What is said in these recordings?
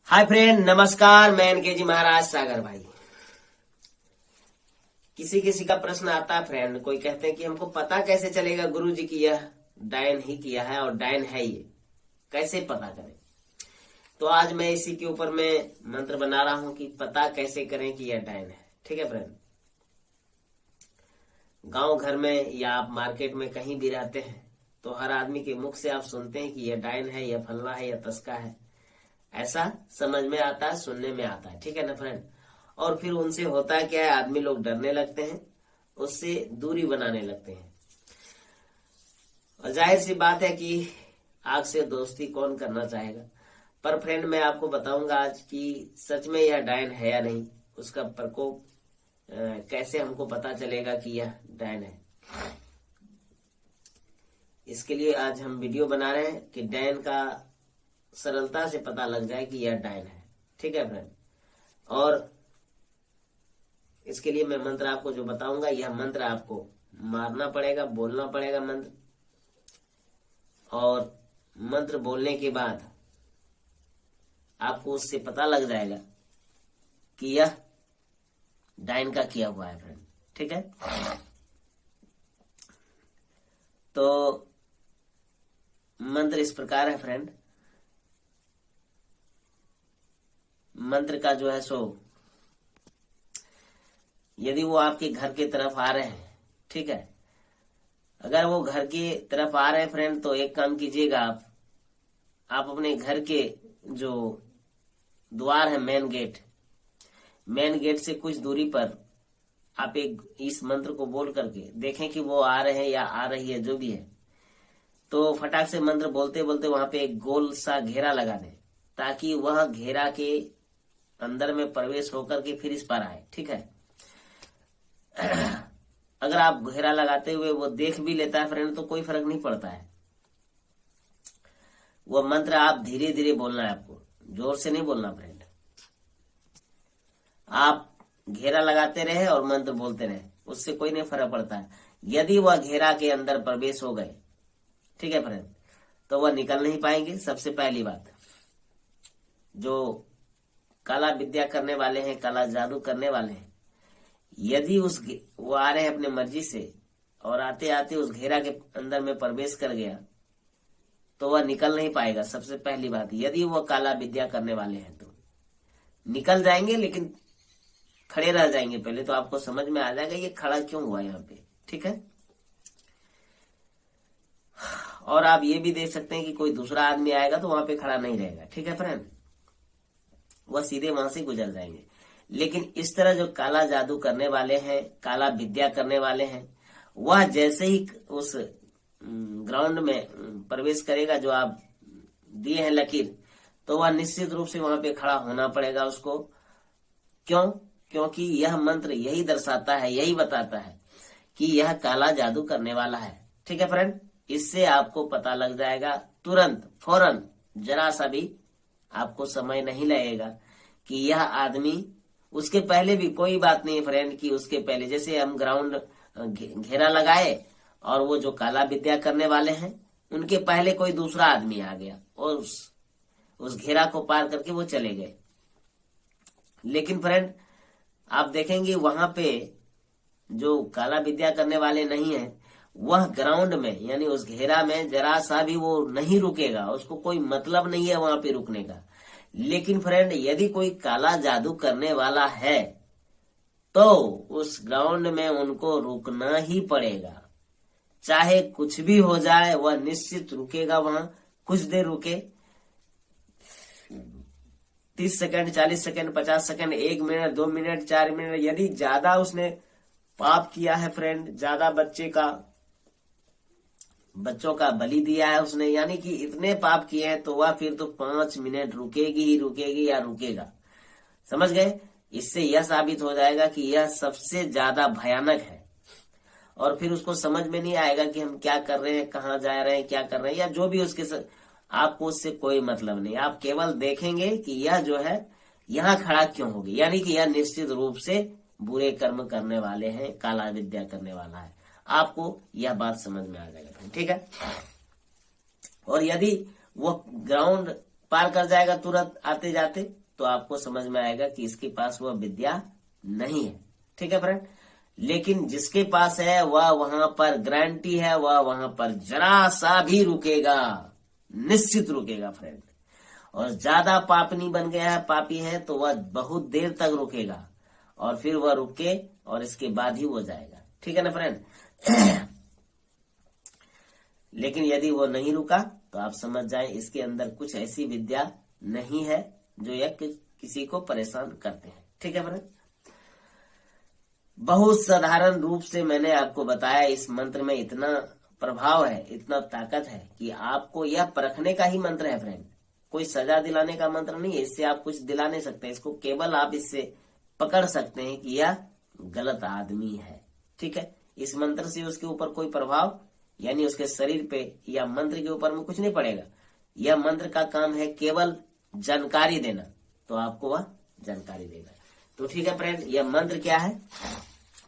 Hi friend, नमस्कार। मैं NKG महाराज सागर भाई। किसी किसी का प्रश्न आता है फ्रेंड, कोई कहते हैं कि हमको पता कैसे चलेगा गुरुजी की यह डायन ही किया है और डायन है, ये कैसे पता करें। तो आज मैं इसी के ऊपर में मंत्र बना रहा हूं कि पता कैसे करें कि यह डायन है। ठीक है फ्रेंड, गांव घर में या आप मार्केट में कहीं भी रहते हैं तो हर आदमी के मुख से आप सुनते हैं कि यह डायन है, यह फलना है, यह तस्का है। ऐसा समझ में आता है, सुनने में आता है। ठीक है ना फ्रेंड। और फिर उनसे होता क्या है, आदमी लोग डरने लगते हैं, उससे दूरी बनाने लगते हैं। और जाहिर सी बात है कि आग से दोस्ती कौन करना चाहेगा। पर फ्रेंड, मैं आपको बताऊंगा आज कि सच में यह डायन है या नहीं, उसका प्रकोप कैसे हमको पता चलेगा कि यह डायन है। इसके लिए आज हम वीडियो बना रहे हैं कि डायन का सरलता से पता लग जाए कि यह डायन है। ठीक है फ्रेंड। और इसके लिए मैं मंत्र आपको जो बताऊंगा, यह मंत्र आपको मारना पड़ेगा, बोलना पड़ेगा मंत्र। और मंत्र बोलने के बाद आपको उससे पता लग जाएगा कि यह डायन का किया हुआ है फ्रेंड। ठीक है। तो मंत्र इस प्रकार है फ्रेंड। मंत्र का जो है सो, यदि वो आपके घर के तरफ आ रहे हैं, ठीक है, अगर वो घर की तरफ आ रहे हैं फ्रेंड, तो एक काम कीजिएगा, आप अपने घर के जो द्वार है, मेन गेट से कुछ दूरी पर आप एक इस मंत्र को बोल करके देखें कि वो आ रहे हैं या आ रही है, जो भी है। तो फटाक से मंत्र बोलते बोलते वहां पे एक गोल सा घेरा लगा दें, ताकि वह घेरा के अंदर में प्रवेश होकर के फिर इस पर आए। ठीक है। अगर आप घेरा लगाते हुए वो देख भी लेता है फ्रेंड, तो कोई फर्क नहीं पड़ता है। वो मंत्र आप धीरे धीरे बोलना है, आपको जोर से नहीं बोलना फ्रेंड। आप घेरा लगाते रहे और मंत्र बोलते रहे, उससे कोई नहीं फर्क पड़ता है। यदि वह घेरा के अंदर प्रवेश हो गए, ठीक है फ्रेंड, तो वह निकल नहीं पाएंगे। सबसे पहली बात, जो काला विद्या करने वाले हैं, काला जादू करने वाले हैं, यदि वो आ रहे हैं अपने मर्जी से और आते आते उस घेरा के अंदर में प्रवेश कर गया, तो वह निकल नहीं पाएगा। सबसे पहली बात, यदि वो काला विद्या करने वाले हैं तो निकल जाएंगे, लेकिन खड़े रह जाएंगे। पहले तो आपको समझ में आ जाएगा ये खड़ा क्यों हुआ यहाँ पे। ठीक है। और आप ये भी देख सकते हैं कि कोई दूसरा आदमी आएगा तो वहां पे खड़ा नहीं रहेगा। ठीक है फ्रेंड, वह सीधे वहां से गुजर जाएंगे। लेकिन इस तरह जो काला जादू करने वाले हैं, काला विद्या करने वाले हैं, वह जैसे ही उस ग्राउंड में प्रवेश करेगा, जो आप दिए हैं लकीर, तो वह निश्चित रूप से वहां पे खड़ा होना पड़ेगा उसको। क्यों? क्योंकि यह मंत्र यही दर्शाता है, यही बताता है कि यह काला जादू करने वाला है। ठीक है फ्रेंड, इससे आपको पता लग जाएगा तुरंत, फौरन, जरा सा भी आपको समय नहीं लगेगा कि यह आदमी, उसके पहले भी कोई बात नहीं फ्रेंड, कि उसके पहले जैसे हम ग्राउंड घेरा लगाए और वो जो काला विद्या करने वाले हैं, उनके पहले कोई दूसरा आदमी आ गया और उस घेरा को पार करके वो चले गए। लेकिन फ्रेंड, आप देखेंगे वहां पे जो काला विद्या करने वाले नहीं है, वह ग्राउंड में यानी उस घेरा में जरा सा भी वो नहीं रुकेगा, उसको कोई मतलब नहीं है वहां पे रुकने का। लेकिन फ्रेंड, यदि कोई काला जादू करने वाला है तो उस ग्राउंड में उनको रुकना ही पड़ेगा। चाहे कुछ भी हो जाए, वह निश्चित रुकेगा वहां। कुछ देर रुके, 30 second, 40 second, 50 second, 1 minute, 2 minute, 4 minute. यदि ज्यादा उसने पाप किया है फ्रेंड, ज्यादा बच्चों का बलि दिया है उसने, यानी कि इतने पाप किए हैं, तो वह फिर तो 5 मिनट रुकेगी ही रुकेगी या रुकेगा। समझ गए? इससे यह साबित हो जाएगा कि यह सबसे ज्यादा भयानक है। और फिर उसको समझ में नहीं आएगा कि हम क्या कर रहे हैं, कहाँ जा रहे हैं, क्या कर रहे हैं, या जो भी आपको उससे कोई मतलब नहीं। आप केवल देखेंगे कि यह जो है यहाँ खड़ा क्यों होगी, यानी कि यह निश्चित रूप से बुरे कर्म करने वाले हैं, काला विद्या करने वाला है। आपको यह बात समझ में आ जाएगा। ठीक है। और यदि वो ग्राउंड पार कर जाएगा तुरंत आते जाते, तो आपको समझ में आएगा कि इसके पास वह विद्या नहीं है। ठीक है फ्रेंड, लेकिन जिसके पास है वह वहां पर गारंटी है, वह वहां पर जरा सा भी रुकेगा, निश्चित रुकेगा फ्रेंड। और ज्यादा पापनी बन गया है, पापी है, तो वह बहुत देर तक रुकेगा और फिर वह रुके और इसके बाद ही वो जाएगा। ठीक है ना फ्रेंड। लेकिन यदि वो नहीं रुका तो आप समझ जाएं इसके अंदर कुछ ऐसी विद्या नहीं है जो यह किसी को परेशान करते हैं। ठीक है फ्रेंड, बहुत साधारण रूप से मैंने आपको बताया, इस मंत्र में इतना प्रभाव है, इतना ताकत है कि आपको यह परखने का ही मंत्र है फ्रेंड, कोई सजा दिलाने का मंत्र नहीं है। इससे आप कुछ दिला नहीं सकते, इसको केवल आप इससे पकड़ सकते हैं कि यह गलत आदमी है। ठीक है, इस मंत्र से उसके ऊपर कोई प्रभाव यानी उसके शरीर पे या मंत्र के ऊपर में कुछ नहीं पड़ेगा। यह मंत्र का काम है केवल जानकारी देना, तो आपको वह जानकारी देगा। तो ठीक है फ्रेंड, यह मंत्र क्या है,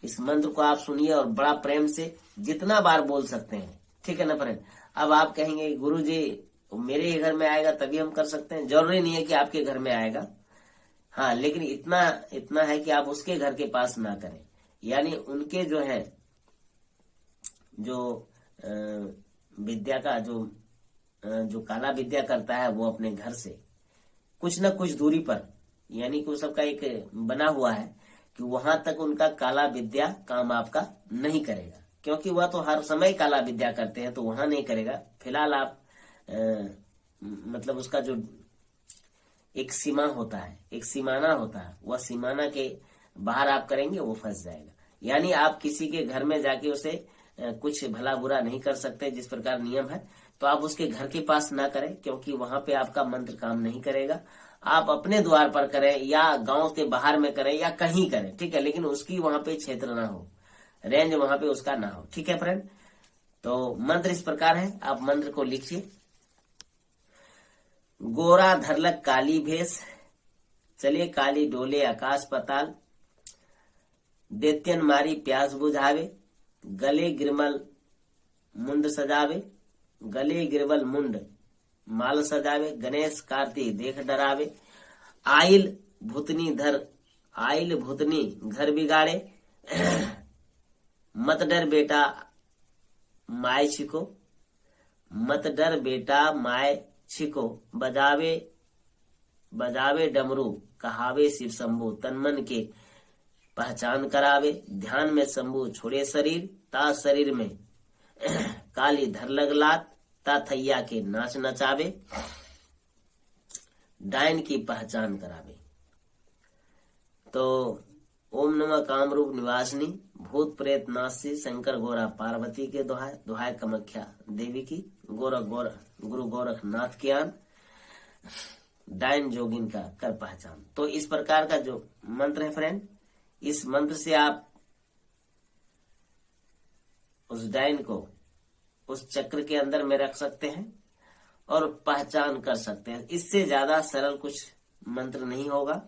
इस मंत्र को आप सुनिए और बड़ा प्रेम से जितना बार बोल सकते हैं। ठीक है ना फ्रेंड। अब आप कहेंगे गुरुजी मेरे ही घर में आएगा तभी हम कर सकते हैं, जरूरी नहीं है कि आपके घर में आएगा। हाँ, लेकिन इतना है कि आप उसके घर के पास ना करें, यानी उनके जो है जो विद्या का जो काला विद्या करता है वो अपने घर से कुछ न कुछ दूरी पर, यानी कि सबका एक बना हुआ है कि वहां तक उनका काला विद्या काम आपका नहीं करेगा, क्योंकि वह तो हर समय काला विद्या करते हैं, तो वहां नहीं करेगा। फिलहाल आप मतलब उसका जो एक सीमा होता है, एक सीमाना होता है, वह सीमाना के बाहर आप करेंगे वो फंस जाएगा। यानी आप किसी के घर में जाके उसे कुछ भला बुरा नहीं कर सकते, जिस प्रकार नियम है, तो आप उसके घर के पास ना करें, क्योंकि वहां पे आपका मंत्र काम नहीं करेगा। आप अपने द्वार पर करें या गांव के बाहर में करें या कहीं करें, ठीक है, लेकिन उसकी वहां पे क्षेत्र ना हो, रेंज वहां पे उसका ना हो। ठीक है फ्रेंड, तो मंत्र इस प्रकार है, आप मंत्र को लिखिए। गोरा धरलक काली भेष, चले काली डोले आकाश पताल, दैत्यन मारी प्यास बुझावे, गले गिरमल मुंड सजावे, गले गिरवल मुंड माल सजावे, गणेश कार्तिक देख डरावे, आइल भूतनी घर बिगाड़े, मत डर बेटा माय छिको, मत डर बेटा माय छिको, बजावे डमरू कहावे शिव शंभु, तन मन के पहचान करावे, ध्यान में शंभु छोड़े शरीर, ता शरीर में काली धर लगलात, ता थैया के नाच नचावे, डायन की पहचान करावे। तो ओम नमः कामरूप निवासिनी, भूत प्रेत नाशी, शंकर गोरा पार्वती के दोहाय, दोहाय कामाख्या देवी की, गुरु गोरखनाथ के आन, डायन जोगिन का कर पहचान। तो इस प्रकार का जो मंत्र है फ्रेंड, इस मंत्र से आप उस डायन को उस चक्र के अंदर में रख सकते हैं और पहचान कर सकते हैं। इससे ज्यादा सरल कुछ मंत्र नहीं होगा।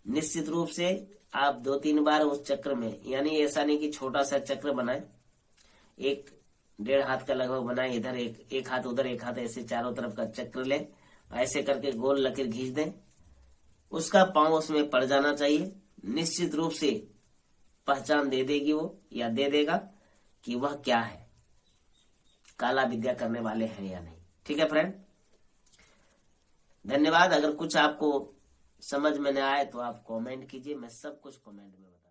निश्चित रूप से आप 2-3 बार उस चक्र में, यानी ऐसा नहीं कि छोटा सा चक्र बनाए, 1-1.5 हाथ का लगभग बनाए, इधर एक हाथ उधर एक हाथ, ऐसे चारों तरफ का चक्र ले, ऐसे करके गोल लकीर खींच दें, उसका पांव उसमें पड़ जाना चाहिए। निश्चित रूप से पहचान दे देगी वो, या दे देगा कि वह क्या है, काला विद्या करने वाले हैं या नहीं। ठीक है फ्रेंड, धन्यवाद। अगर कुछ आपको समझ में न आए तो आप कमेंट कीजिए, मैं सब कुछ कमेंट में बताऊंगा।